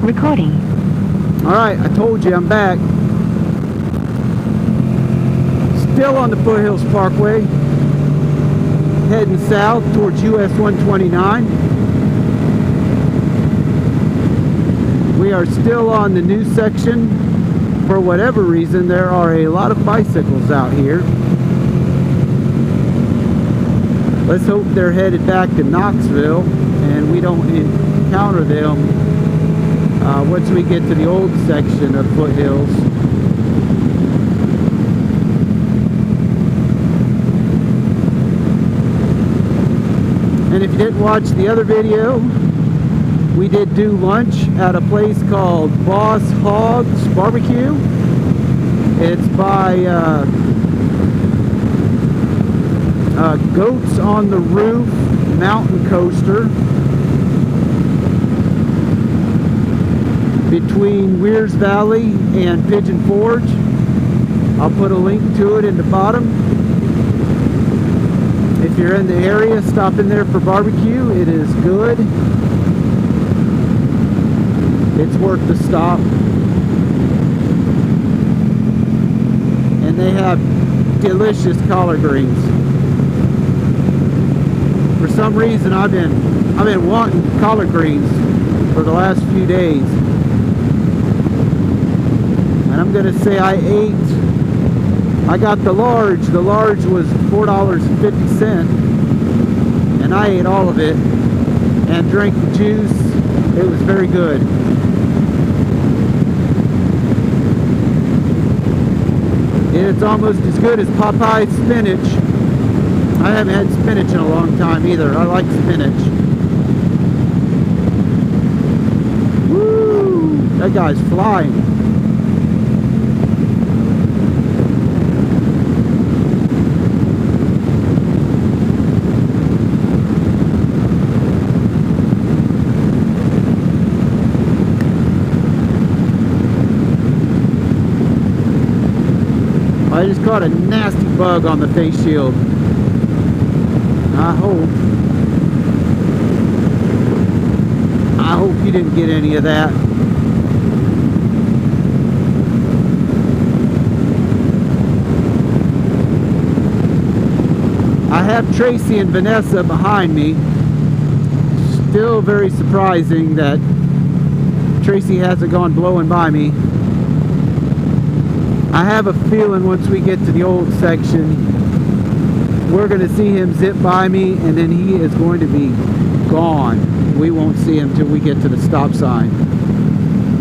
Recording. Alright, I told you I'm back. Still on the Foothills Parkway, heading south towards US 129. We are still on the new section. For whatever reason, there are a lot of bicycles out here. Let's hope they're headed back to Knoxville and we don't encounter them once we get to the old section of Foothills. And if you didn't watch the other video, we did do lunch at a place called Boss Hogs Barbecue. It's by Goats on the Roof Mountain Coaster between Weirs Valley and Pigeon Forge. I'll put a link to it in the bottom. If you're in the area, stop in there for barbecue. It is good. It's worth the stop. And they have delicious collard greens. For some reason I've been wanting collard greens for the last few days. And I'm gonna say I got the large. The large was $4.50, and I ate all of it and drank the juice. It was very good. It's almost as good as Popeye's spinach. I haven't had spinach in a long time either. I like spinach. Woo! That guy's flying. I just caught a nasty bug on the face shield. I hope you didn't get any of that. I have Tracy and Vanessa behind me. Still very surprising that Tracy hasn't gone blowing by me. I have a feeling once we get to the old section, we're going to see him zip by me and then he is going to be gone. We won't see him till we get to the stop sign.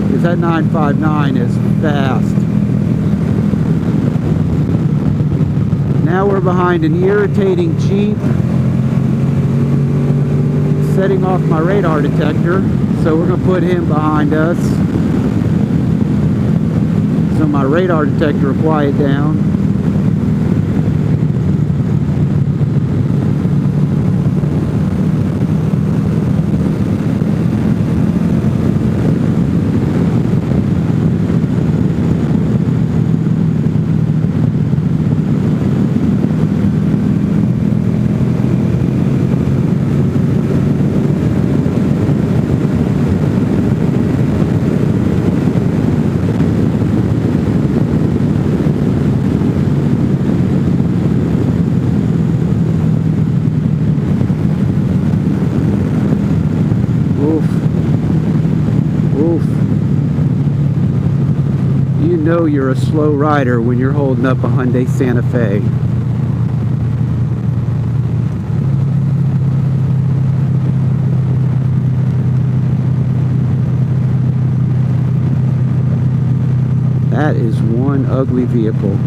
Because that 959 is fast. Now we're behind an irritating Jeep, setting off my radar detector. So we're going to put him behind us. So my radar detector will quiet down. You know you're a slow rider when you're holding up a Hyundai Santa Fe. That is one ugly vehicle.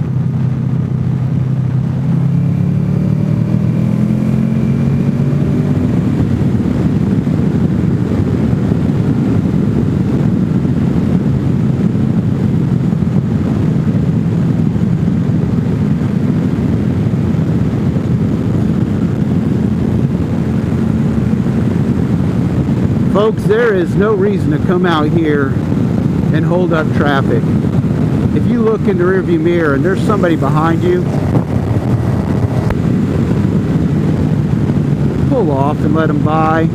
Folks, there is no reason to come out here and hold up traffic. If you look in the rearview mirror and there's somebody behind you, pull off and let them by.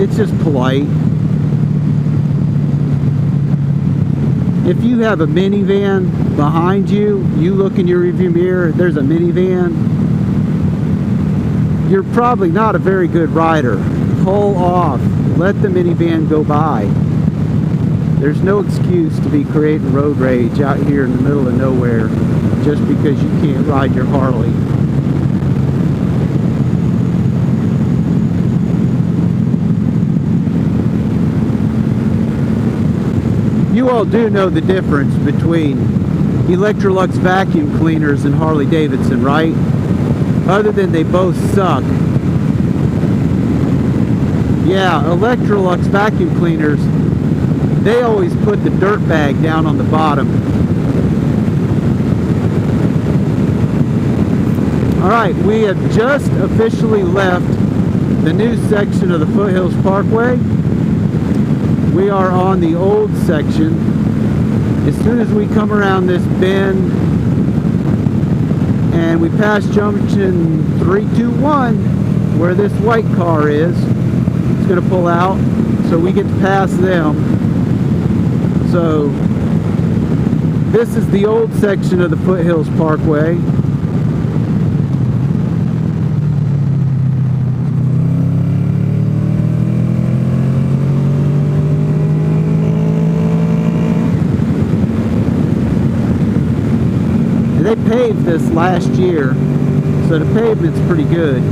It's just polite. if you have a minivan behind you, you look in your rearview mirror, there's a minivan, you're probably not a very good rider. Pull off. Let the minivan go by. There's no excuse to be creating road rage out here in the middle of nowhere just because you can't ride your Harley. You all do know the difference between Electrolux vacuum cleaners and Harley Davidson, right? Other than they both suck. Yeah, Electrolux vacuum cleaners, they always put the dirt bag down on the bottom. Alright, we have just officially left the new section of the Foothills Parkway. We are on the old section. As soon as we come around this bend and we pass junction 321 where this white car is, it's going to pull out, so we get to pass them. So this is the old section of the Foothills Parkway. They paved this last year, so the pavement's pretty good.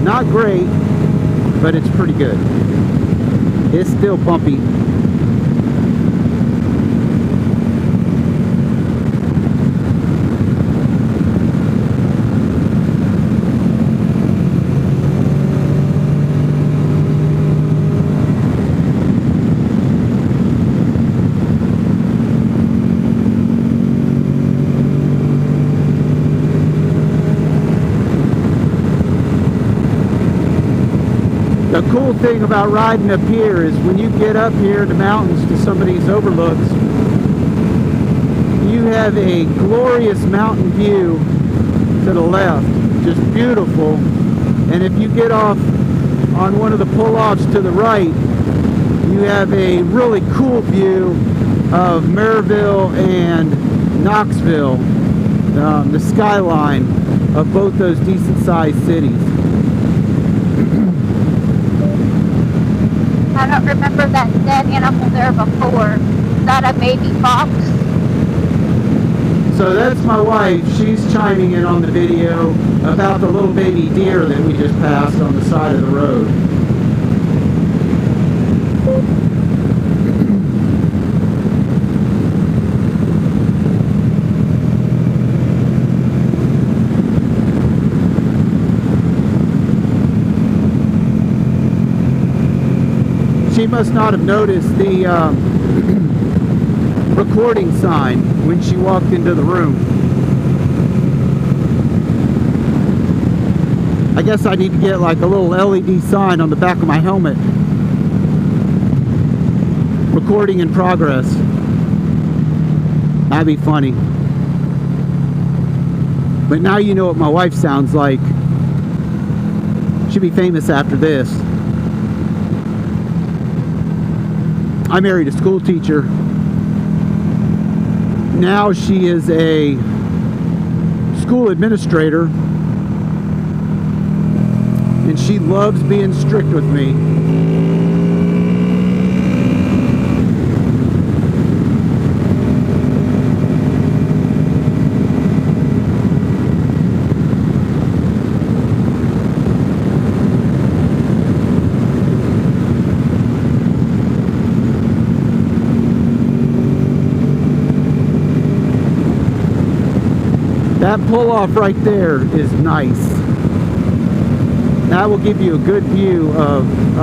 Not great, but it's pretty good. It's still bumpy. The cool thing about riding up here is when you get up here in the mountains to some of these overlooks, you have a glorious mountain view to the left, just beautiful. And if you get off on one of the pull-offs to the right, you have a really cool view of Maryville and Knoxville, the skyline of both those decent-sized cities. I don't remember that dead animal there before. Is that a baby fox? So that's my wife. She's chiming in on the video about the little baby deer that we just passed on the side of the road. She must not have noticed the recording sign when she walked into the room. I guess I need to get like a little LED sign on the back of my helmet. Recording in progress. That'd be funny. But now you know what my wife sounds like. She'll be famous after this. I married a school teacher. Now she is a school administrator, and she loves being strict with me. That pull off right there is nice. That will give you a good view of